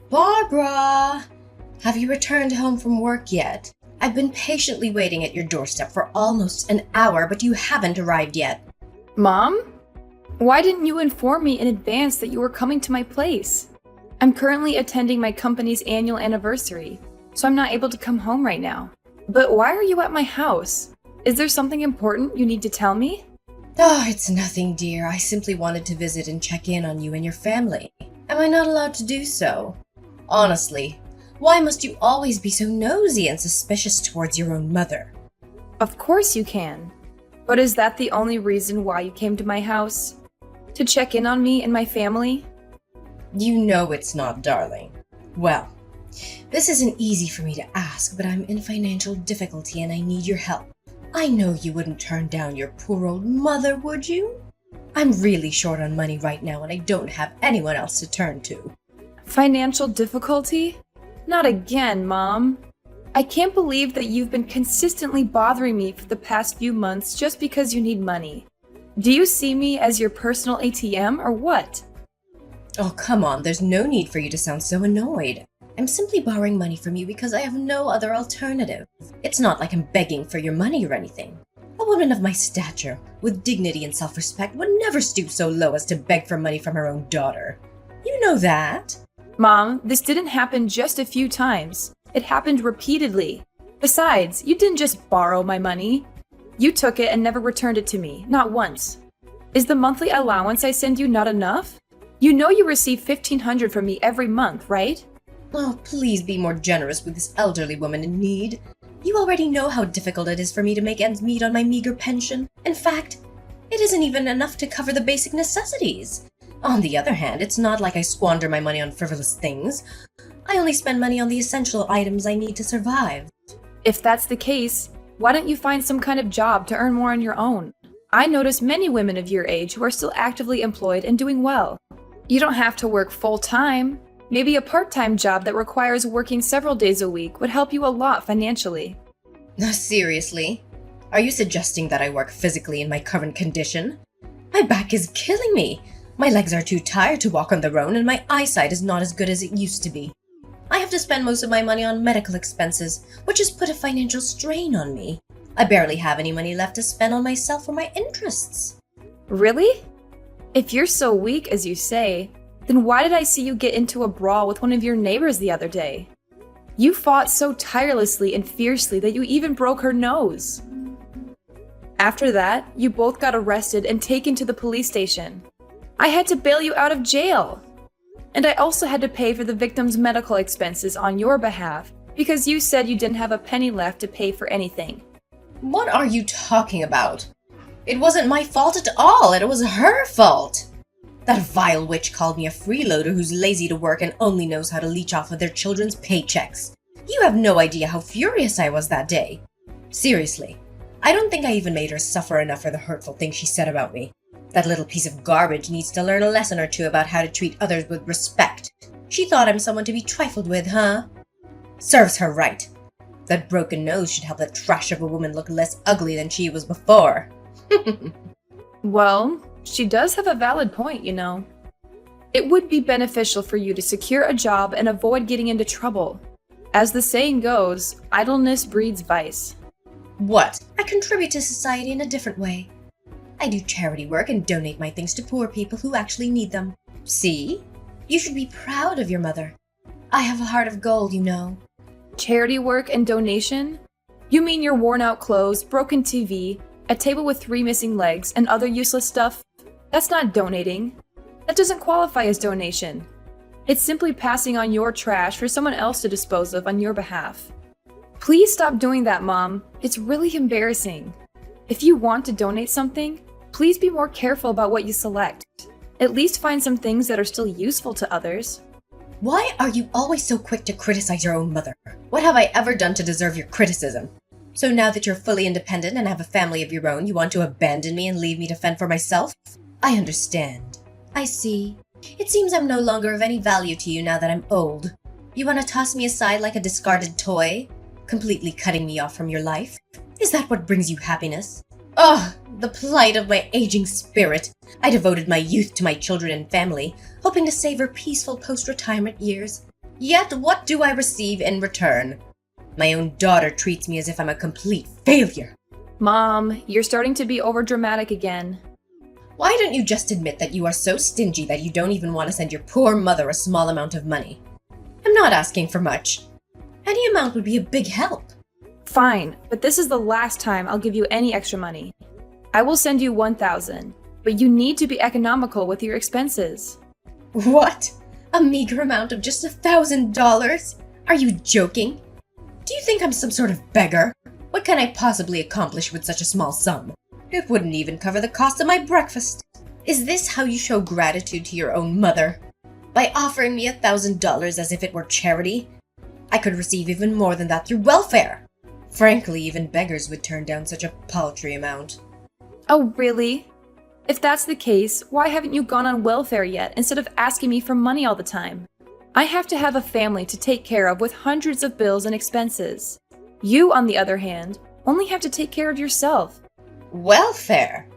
Barbara! Have you returned home from work yet? I've been patiently waiting at your doorstep for almost an hour, but you haven't arrived yet. Mom? Why didn't you inform me in advance that you were coming to my place? I'm currently attending my company's annual anniversary, so I'm not able to come home right now. But why are you at my house? Is there something important you need to tell me? Oh, it's nothing, dear. I simply wanted to visit and check in on you and your family. Am I not allowed to do so? Honestly, why must you always be so nosy and suspicious towards your own mother? Of course you can. But is that the only reason why you came to my house? To check in on me and my family? You know it's not, darling. Well, this isn't easy for me to ask, but I'm in financial difficulty and I need your help. I know you wouldn't turn down your poor old mother, would you? I'm really short on money right now and I don't have anyone else to turn to. Financial difficulty? Not again, Mom. I can't believe that you've been consistently bothering me for the past few months just because you need money. Do you see me as your personal ATM or what? Oh, come on, there's no need for you to sound so annoyed. I'm simply borrowing money from you because I have no other alternative. It's not like I'm begging for your money or anything. A woman of my stature, with dignity and self-respect, would never stoop so low as to beg for money from her own daughter. You know that. Mom, this didn't happen just a few times. It happened repeatedly. Besides, you didn't just borrow my money. You took it and never returned it to me, not once. Is the monthly allowance I send you not enough? You know you receive $1,500 from me every month, right? Oh, please be more generous with this elderly woman in need. You already know how difficult it is for me to make ends meet on my meager pension. In fact, it isn't even enough to cover the basic necessities. On the other hand, it's not like I squander my money on frivolous things. I only spend money on the essential items I need to survive. If that's the case, why don't you find some kind of job to earn more on your own? I notice many women of your age who are still actively employed and doing well. You don't have to work full-time. Maybe a part-time job that requires working several days a week would help you a lot financially. Seriously? Are you suggesting that I work physically in my current condition? My back is killing me. My legs are too tired to walk on their own and my eyesight is not as good as it used to be. I have to spend most of my money on medical expenses, which has put a financial strain on me. I barely have any money left to spend on myself or my interests. Really? If you're so weak as you say, then why did I see you get into a brawl with one of your neighbors the other day? You fought so tirelessly and fiercely that you even broke her nose. After that, you both got arrested and taken to the police station. I had to bail you out of jail. And I also had to pay for the victim's medical expenses on your behalf because you said you didn't have a penny left to pay for anything. What are you talking about? It wasn't my fault at all, it was her fault. That vile witch called me a freeloader who's lazy to work and only knows how to leech off of their children's paychecks. You have no idea how furious I was that day. Seriously, I don't think I even made her suffer enough for the hurtful things she said about me. That little piece of garbage needs to learn a lesson or two about how to treat others with respect. She thought I'm someone to be trifled with, huh? Serves her right. That broken nose should help that trash of a woman look less ugly than she was before. Well, she does have a valid point, you know. It would be beneficial for you to secure a job and avoid getting into trouble. As the saying goes, idleness breeds vice. What? I contribute to society in a different way. I do charity work and donate my things to poor people who actually need them. See? You should be proud of your mother. I have a heart of gold, you know. Charity work and donation? You mean your worn-out clothes, broken TV, a table with 3 missing legs, and other useless stuff? That's not donating. That doesn't qualify as donation. It's simply passing on your trash for someone else to dispose of on your behalf. Please stop doing that, Mom. It's really embarrassing. If you want to donate something, please be more careful about what you select. At least find some things that are still useful to others. Why are you always so quick to criticize your own mother? What have I ever done to deserve your criticism? So now that you're fully independent and have a family of your own, you want to abandon me and leave me to fend for myself? I understand. I see. It seems I'm no longer of any value to you now that I'm old. You want to toss me aside like a discarded toy? Completely cutting me off from your life? Is that what brings you happiness? Ugh, the plight of my aging spirit. I devoted my youth to my children and family, hoping to savor peaceful post-retirement years. Yet what do I receive in return? My own daughter treats me as if I'm a complete failure. Mom, you're starting to be overdramatic again. Why don't you just admit that you are so stingy that you don't even want to send your poor mother a small amount of money? I'm not asking for much. Any amount would be a big help. Fine, but this is the last time I'll give you any extra money. I will send you 1,000, but you need to be economical with your expenses. What? A meager amount of just $1,000? Are you joking? Do you think I'm some sort of beggar? What can I possibly accomplish with such a small sum? It wouldn't even cover the cost of my breakfast. Is this how you show gratitude to your own mother? By offering me $1,000 as if it were charity? I could receive even more than that through welfare. Frankly, even beggars would turn down such a paltry amount. Oh, really? If that's the case, why haven't you gone on welfare yet instead of asking me for money all the time? I have to have a family to take care of with hundreds of bills and expenses. You, on the other hand, only have to take care of yourself. Welfare?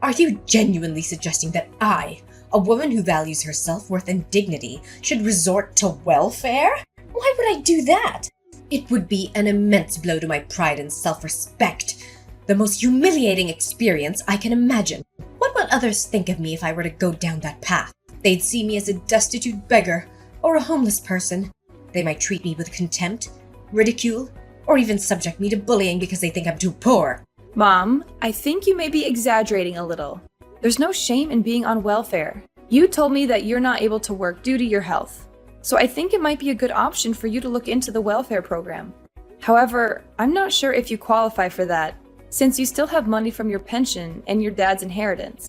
Are you genuinely suggesting that I, a woman who values her self-worth and dignity, should resort to welfare? Why would I do that? It would be an immense blow to my pride and self-respect. The most humiliating experience I can imagine. What would others think of me if I were to go down that path? They'd see me as a destitute beggar or a homeless person. They might treat me with contempt, ridicule, or even subject me to bullying because they think I'm too poor. Mom, I think you may be exaggerating a little. There's no shame in being on welfare. You told me that you're not able to work due to your health. So I think it might be a good option for you to look into the welfare program. However, I'm not sure if you qualify for that, since you still have money from your pension and your dad's inheritance.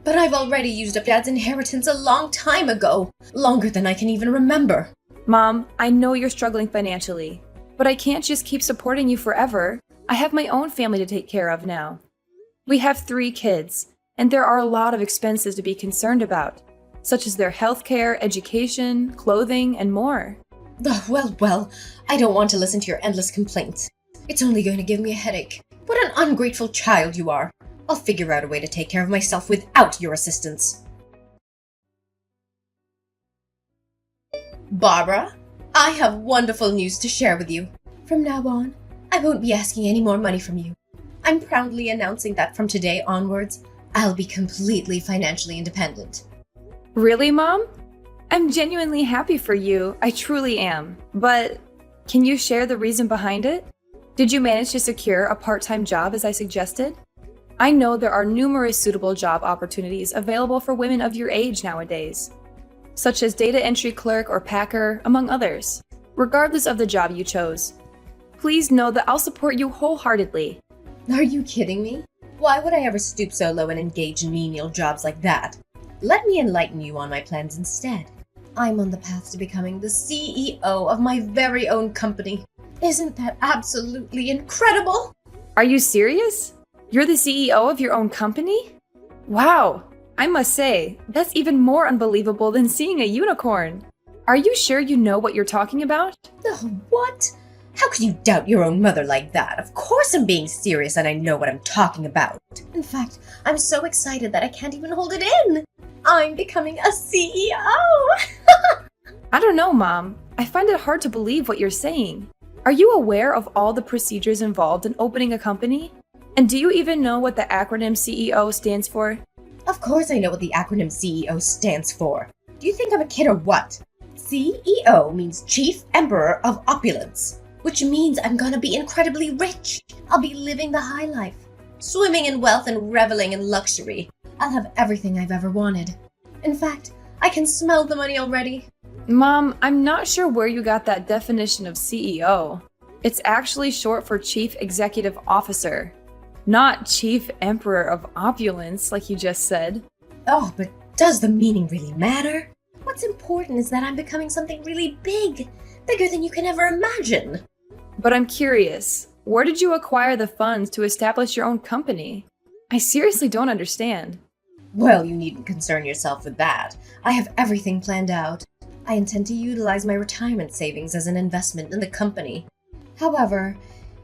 But I've already used up Dad's inheritance a long time ago, longer than I can even remember. Mom, I know you're struggling financially, but I can't just keep supporting you forever. I have my own family to take care of now. We have 3 kids, and there are a lot of expenses to be concerned about, such as their healthcare, education, clothing, and more. Well, I don't want to listen to your endless complaints. It's only going to give me a headache. What an ungrateful child you are. I'll figure out a way to take care of myself without your assistance. Barbara, I have wonderful news to share with you. From now on, I won't be asking any more money from you. I'm proudly announcing that from today onwards, I'll be completely financially independent. Really, Mom? I'm genuinely happy for you. I truly am. But can you share the reason behind it? Did you manage to secure a part-time job as I suggested? I know there are numerous suitable job opportunities available for women of your age nowadays, such as data entry clerk or packer, among others. Regardless of the job you chose, please know that I'll support you wholeheartedly. Are you kidding me? Why would I ever stoop so low and engage in menial jobs like that? Let me enlighten you on my plans instead. I'm on the path to becoming the CEO of my very own company. Isn't that absolutely incredible? Are you serious? You're the CEO of your own company? Wow, I must say, that's even more unbelievable than seeing a unicorn. Are you sure you know what you're talking about? Oh, what? How could you doubt your own mother like that? Of course I'm being serious and I know what I'm talking about. In fact, I'm so excited that I can't even hold it in. I'm becoming a CEO! I don't know, Mom. I find it hard to believe what you're saying. Are you aware of all the procedures involved in opening a company? And do you even know what the acronym CEO stands for? Of course I know what the acronym CEO stands for. Do you think I'm a kid or what? CEO means Chief Emperor of Opulence, which means I'm gonna be incredibly rich. I'll be living the high life, swimming in wealth and reveling in luxury. I'll have everything I've ever wanted. In fact, I can smell the money already. Mom, I'm not sure where you got that definition of CEO. It's actually short for Chief Executive Officer, not Chief Emperor of Opulence, like you just said. Oh, but does the meaning really matter? What's important is that I'm becoming something really big, bigger than you can ever imagine. But I'm curious, where did you acquire the funds to establish your own company? I seriously don't understand. Well, you needn't concern yourself with that. I have everything planned out. I intend to utilize my retirement savings as an investment in the company. However,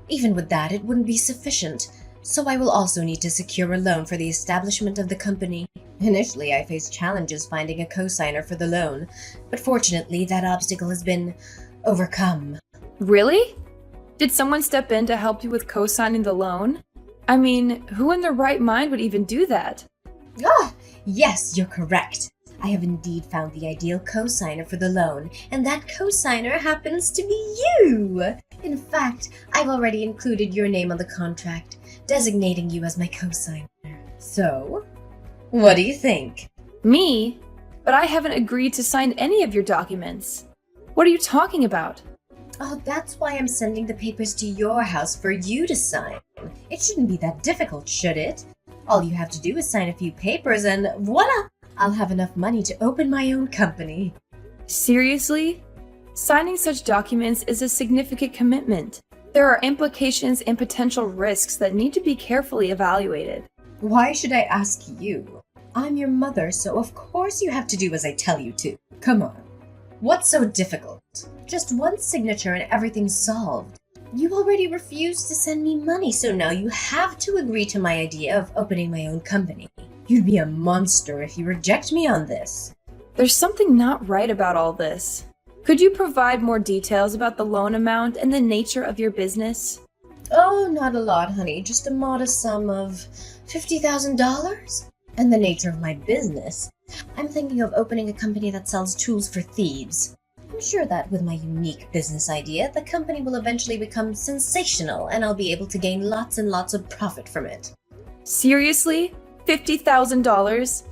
even with that, it wouldn't be sufficient. So I will also need to secure a loan for the establishment of the company. Initially, I faced challenges finding a co-signer for the loan, but fortunately that obstacle has been overcome. Really? Did someone step in to help you with co-signing the loan? I mean, who in their right mind would even do that? Ah, yes, you're correct. I have indeed found the ideal co-signer for the loan, and that co-signer happens to be you! In fact, I've already included your name on the contract, designating you as my co-signer. So, what do you think? Me? But I haven't agreed to sign any of your documents. What are you talking about? Oh, that's why I'm sending the papers to your house for you to sign. It shouldn't be that difficult, should it? All you have to do is sign a few papers and voila! I'll have enough money to open my own company. Seriously? Signing such documents is a significant commitment. There are implications and potential risks that need to be carefully evaluated. Why should I ask you? I'm your mother, so of course you have to do as I tell you to. Come on. What's so difficult? Just one signature and everything's solved. You already refused to send me money, so now you have to agree to my idea of opening my own company. You'd be a monster if you reject me on this. There's something not right about all this. Could you provide more details about the loan amount and the nature of your business? Oh, not a lot, honey. Just a modest sum of $50,000. And the nature of my business. I'm thinking of opening a company that sells tools for thieves. I'm sure that with my unique business idea, the company will eventually become sensational and I'll be able to gain lots and lots of profit from it. Seriously? $50,000?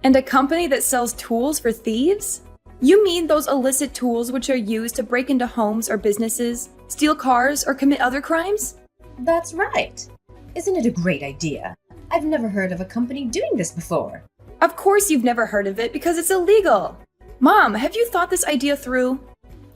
And a company that sells tools for thieves? You mean those illicit tools which are used to break into homes or businesses, steal cars, or commit other crimes? That's right. Isn't it a great idea? I've never heard of a company doing this before. Of course you've never heard of it because it's illegal. Mom, have you thought this idea through?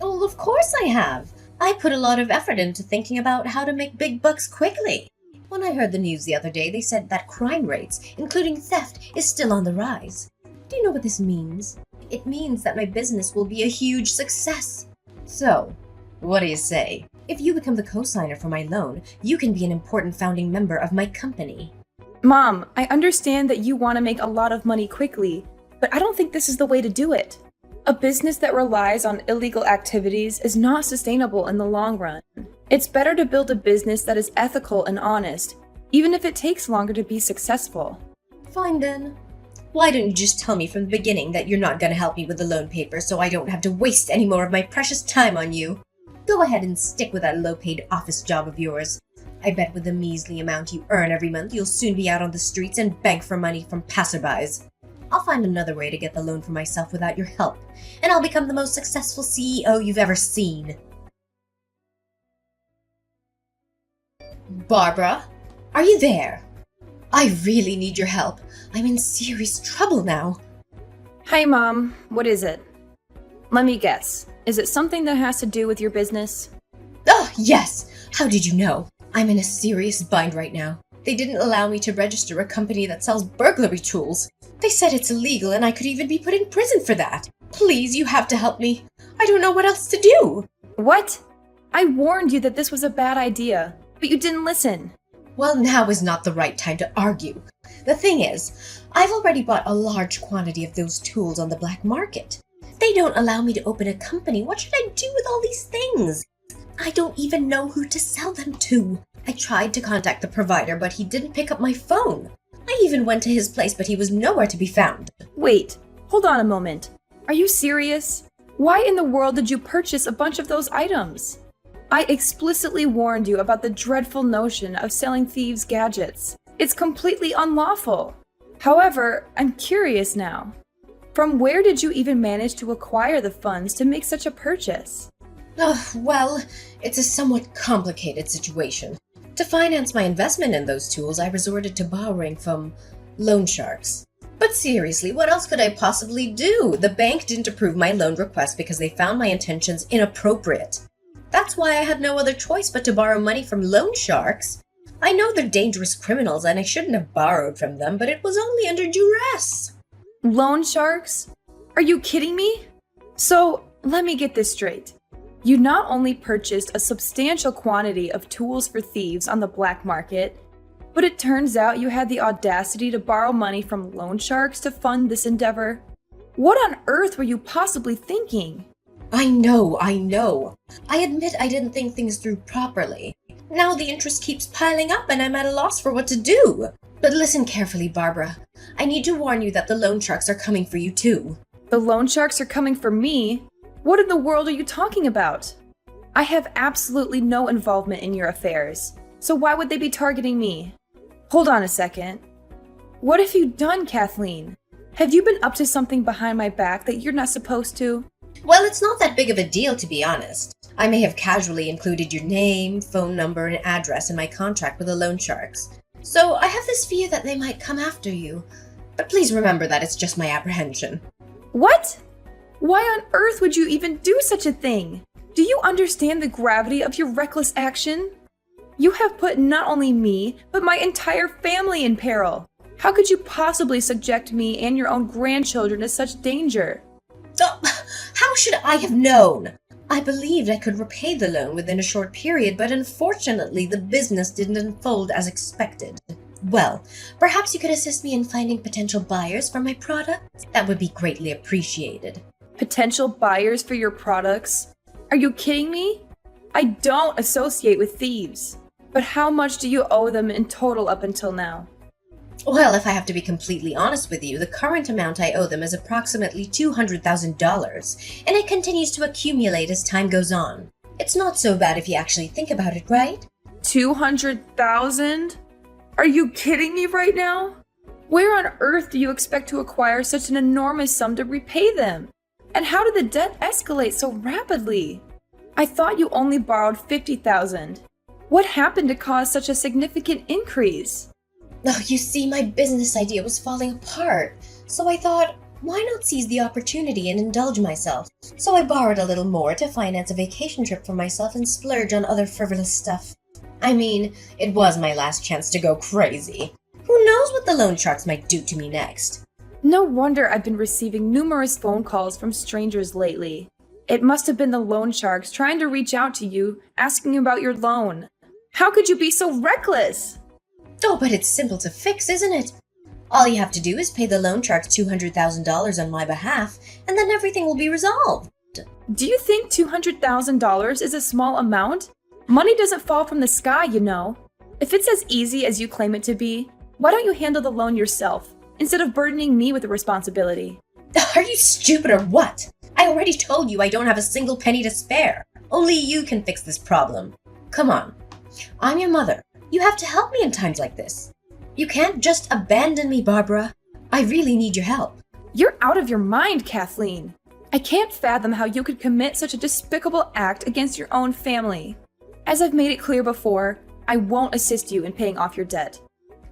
Well, of course I have. I put a lot of effort into thinking about how to make big bucks quickly. When I heard the news the other day, they said that crime rates, including theft, is still on the rise. Do you know what this means? It means that my business will be a huge success. So, what do you say? If you become the co-signer for my loan, you can be an important founding member of my company. Mom, I understand that you want to make a lot of money quickly, but I don't think this is the way to do it. A business that relies on illegal activities is not sustainable in the long run. It's better to build a business that is ethical and honest, even if it takes longer to be successful. Fine then. Why don't you just tell me from the beginning that you're not going to help me with the loan paper so I don't have to waste any more of my precious time on you? Go ahead and stick with that low-paid office job of yours. I bet with the measly amount you earn every month, you'll soon be out on the streets and beg for money from passerbys. I'll find another way to get the loan for myself without your help, and I'll become the most successful CEO you've ever seen. Barbara, are you there? I really need your help. I'm in serious trouble now. Hi, Mom. What is it? Let me guess. Is it something that has to do with your business? Oh, yes! How did you know? I'm in a serious bind right now. They didn't allow me to register a company that sells burglary tools. They said it's illegal and I could even be put in prison for that. Please, you have to help me. I don't know what else to do. What? I warned you that this was a bad idea, but you didn't listen. Well, now is not the right time to argue. The thing is, I've already bought a large quantity of those tools on the black market. They don't allow me to open a company. What should I do with all these things? I don't even know who to sell them to. I tried to contact the provider, but he didn't pick up my phone. I even went to his place, but he was nowhere to be found. Wait, hold on a moment. Are you serious? Why in the world did you purchase a bunch of those items? I explicitly warned you about the dreadful notion of selling thieves' gadgets. It's completely unlawful. However, I'm curious now. From where did you even manage to acquire the funds to make such a purchase? Oh, well, it's a somewhat complicated situation. To finance my investment in those tools, I resorted to borrowing from loan sharks. But seriously, what else could I possibly do? The bank didn't approve my loan request because they found my intentions inappropriate. That's why I had no other choice but to borrow money from loan sharks. I know they're dangerous criminals and I shouldn't have borrowed from them, but it was only under duress. Loan sharks? Are you kidding me? So, let me get this straight. You not only purchased a substantial quantity of tools for thieves on the black market, But it turns out you had the audacity to borrow money from loan sharks to fund this endeavor. What on earth were you possibly thinking? I know. I admit I didn't think things through properly. Now the interest keeps piling up and I'm at a loss for what to do. But listen carefully, Barbara. I need to warn you that the loan sharks are coming for you too. The loan sharks are coming for me? What in the world are you talking about? I have absolutely no involvement in your affairs, so why would they be targeting me? Hold on a second. What have you done, Kathleen? Have you been up to something behind my back that you're not supposed to? Well, it's not that big of a deal, to be honest. I may have casually included your name, phone number, and address in my contract with the loan sharks. So I have this fear that they might come after you. But please remember that it's just my apprehension. What? Why on earth would you even do such a thing? Do you understand the gravity of your reckless action? You have put not only me, but my entire family in peril. How could you possibly subject me and your own grandchildren to such danger? Oh, how should I have known? I believed I could repay the loan within a short period, but unfortunately the business didn't unfold as expected. Well, perhaps you could assist me in finding potential buyers for my products? That would be greatly appreciated. Potential buyers for your products? Are you kidding me? I don't associate with thieves. But how much do you owe them in total up until now? Well, if I have to be completely honest with you, the current amount I owe them is approximately $200,000, and it continues to accumulate as time goes on. It's not so bad if you actually think about it, right? 200,000? Are you kidding me right now? Where on earth do you expect to acquire such an enormous sum to repay them? And how did the debt escalate so rapidly? I thought you only borrowed 50,000. What happened to cause such a significant increase? Oh, you see, my business idea was falling apart, so I thought, why not seize the opportunity and indulge myself? So I borrowed a little more to finance a vacation trip for myself and splurge on other frivolous stuff. I mean, it was my last chance to go crazy. Who knows what the loan sharks might do to me next? No wonder I've been receiving numerous phone calls from strangers lately. It must have been the loan sharks trying to reach out to you, asking about your loan. How could you be so reckless? Oh, but it's simple to fix, isn't it? All you have to do is pay the loan sharks $200,000 on my behalf, and then everything will be resolved. Do you think $200,000 is a small amount? Money doesn't fall from the sky, you know. If it's as easy as you claim it to be, why don't you handle the loan yourself, instead of burdening me with the responsibility? Are you stupid or what? I already told you I don't have a single penny to spare. Only you can fix this problem. Come on. I'm your mother. You have to help me in times like this. You can't just abandon me, Barbara. I really need your help. You're out of your mind, Kathleen. I can't fathom how you could commit such a despicable act against your own family. As I've made it clear before, I won't assist you in paying off your debt.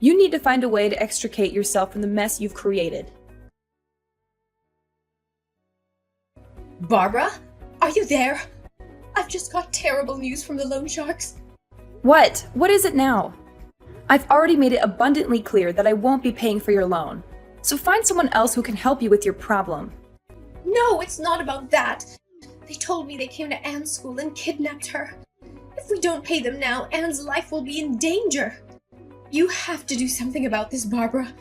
You need to find a way to extricate yourself from the mess you've created. Barbara? Are you there? I've just got terrible news from the loan sharks. What? What is it now? I've already made it abundantly clear that I won't be paying for your loan. So find someone else who can help you with your problem. No, it's not about that. They told me they came to Anne's school and kidnapped her. If we don't pay them now, Anne's life will be in danger. You have to do something about this, Barbara.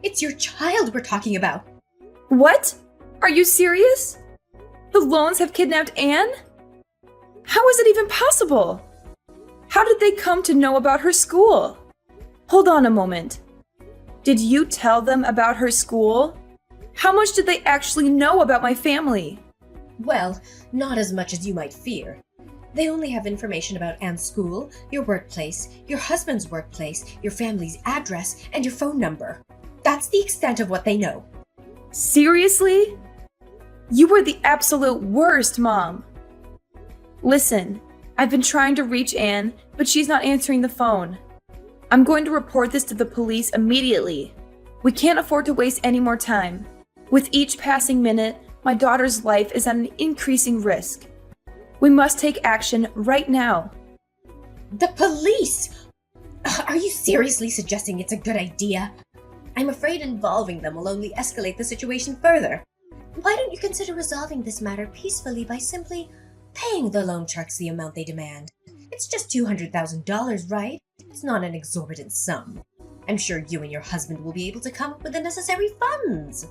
It's your child we're talking about. What? Are you serious? The loans have kidnapped Anne? How is it even possible? How did they come to know about her school? Hold on a moment. Did you tell them about her school? How much did they actually know about my family? Well, not as much as you might fear. They only have information about Anne's school, your workplace, your husband's workplace, your family's address, and your phone number. That's the extent of what they know. Seriously? You were the absolute worst, Mom. Listen, I've been trying to reach Anne, but she's not answering the phone. I'm going to report this to the police immediately. We can't afford to waste any more time. With each passing minute, my daughter's life is at an increasing risk. We must take action right now. The police! Are you seriously suggesting it's a good idea? I'm afraid involving them will only escalate the situation further. Why don't you consider resolving this matter peacefully by simply paying the loan sharks the amount they demand? It's just $200,000, right? It's not an exorbitant sum. I'm sure you and your husband will be able to come up with the necessary funds.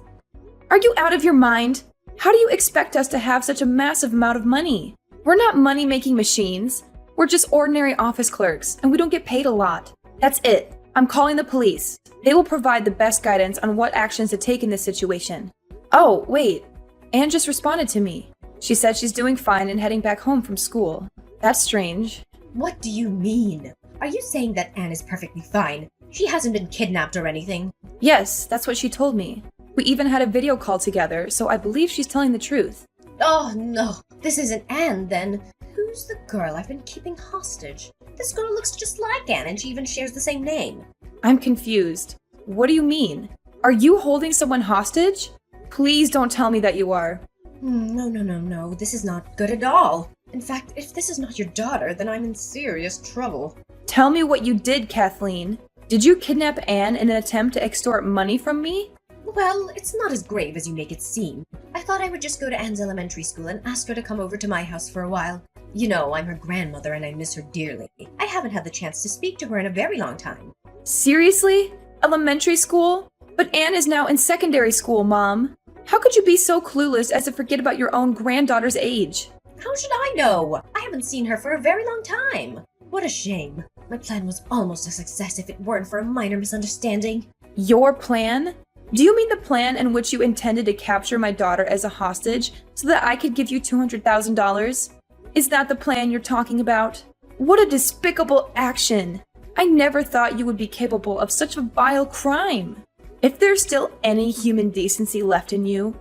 Are you out of your mind? How do you expect us to have such a massive amount of money? We're not money-making machines. We're just ordinary office clerks, and we don't get paid a lot. That's it. I'm calling the police. They will provide the best guidance on what actions to take in this situation. Oh, wait. Anne just responded to me. She said she's doing fine and heading back home from school. That's strange. What do you mean? Are you saying that Anne is perfectly fine? She hasn't been kidnapped or anything? Yes, that's what she told me. We even had a video call together, so I believe she's telling the truth. Oh no, this isn't Anne then. Who's the girl I've been keeping hostage? This girl looks just like Anne and she even shares the same name. I'm confused. What do you mean? Are you holding someone hostage? Please don't tell me that you are. No. This is not good at all. In fact, if this is not your daughter, then I'm in serious trouble. Tell me what you did, Kathleen. Did you kidnap Anne in an attempt to extort money from me? Well, it's not as grave as you make it seem. I thought I would just go to Anne's elementary school and ask her to come over to my house for a while. You know, I'm her grandmother and I miss her dearly. I haven't had the chance to speak to her in a very long time. Seriously? Elementary school? But Anne is now in secondary school, Mom. How could you be so clueless as to forget about your own granddaughter's age? How should I know? I haven't seen her for a very long time. What a shame. My plan was almost a success if it weren't for a minor misunderstanding. Your plan? Do you mean the plan in which you intended to capture my daughter as a hostage so that I could give you $200,000? Is that the plan you're talking about? What a despicable action! I never thought you would be capable of such a vile crime. If there's still any human decency left in you,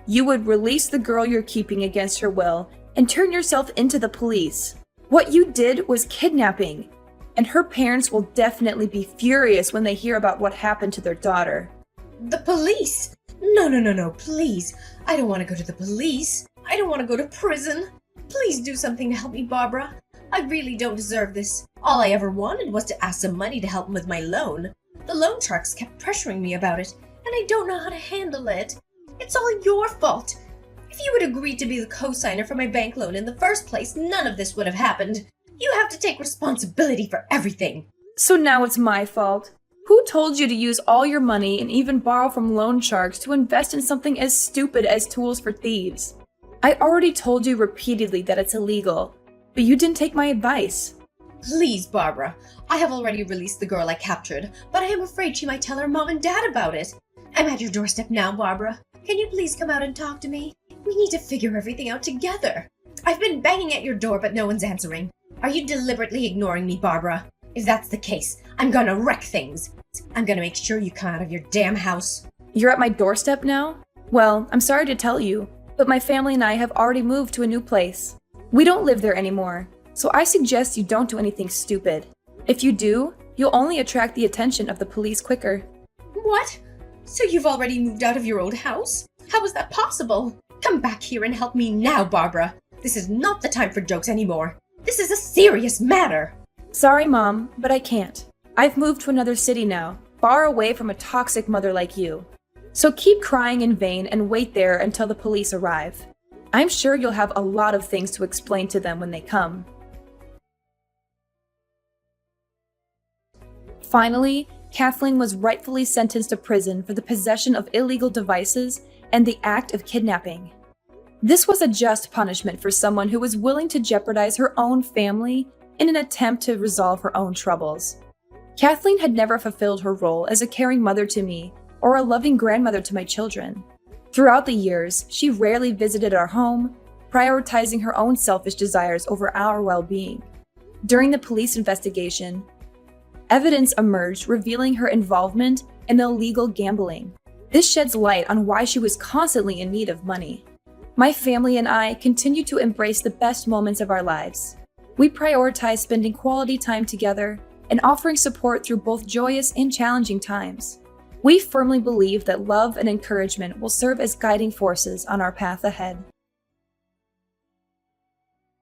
you would release the girl you're keeping against her will and turn yourself into the police. What you did was kidnapping, and her parents will definitely be furious when they hear about what happened to their daughter. The police? No, please. I don't want to go to the police. I don't want to go to prison. Please do something to help me, Barbara. I really don't deserve this. All I ever wanted was to ask some money to help with my loan. The loan sharks kept pressuring me about it, and I don't know how to handle it. It's all your fault. If you had agreed to be the co-signer for my bank loan in the first place, none of this would have happened. You have to take responsibility for everything. So now it's my fault. Who told you to use all your money and even borrow from loan sharks to invest in something as stupid as tools for thieves? I already told you repeatedly that it's illegal, but you didn't take my advice. Please, Barbara. I have already released the girl I captured, but I am afraid she might tell her mom and dad about it. I'm at your doorstep now, Barbara. Can you please come out and talk to me? We need to figure everything out together. I've been banging at your door, but no one's answering. Are you deliberately ignoring me, Barbara? If that's the case, I'm gonna wreck things. I'm gonna make sure you come out of your damn house. You're at my doorstep now? Well, I'm sorry to tell you, but my family and I have already moved to a new place. We don't live there anymore, so I suggest you don't do anything stupid. If you do, you'll only attract the attention of the police quicker. What? So you've already moved out of your old house? How is that possible? Come back here and help me now, Barbara. This is not the time for jokes anymore. This is a serious matter. Sorry, Mom, but I can't. I've moved to another city now, far away from a toxic mother like you. So keep crying in vain and wait there until the police arrive. I'm sure you'll have a lot of things to explain to them when they come. Finally, Kathleen was rightfully sentenced to prison for the possession of illegal devices and the act of kidnapping. This was a just punishment for someone who was willing to jeopardize her own family in an attempt to resolve her own troubles. Kathleen had never fulfilled her role as a caring mother to me or a loving grandmother to my children. Throughout the years, she rarely visited our home, prioritizing her own selfish desires over our well-being. During the police investigation, evidence emerged revealing her involvement in illegal gambling. This sheds light on why she was constantly in need of money. My family and I continue to embrace the best moments of our lives. We prioritize spending quality time together and offering support through both joyous and challenging times. We firmly believe that love and encouragement will serve as guiding forces on our path ahead.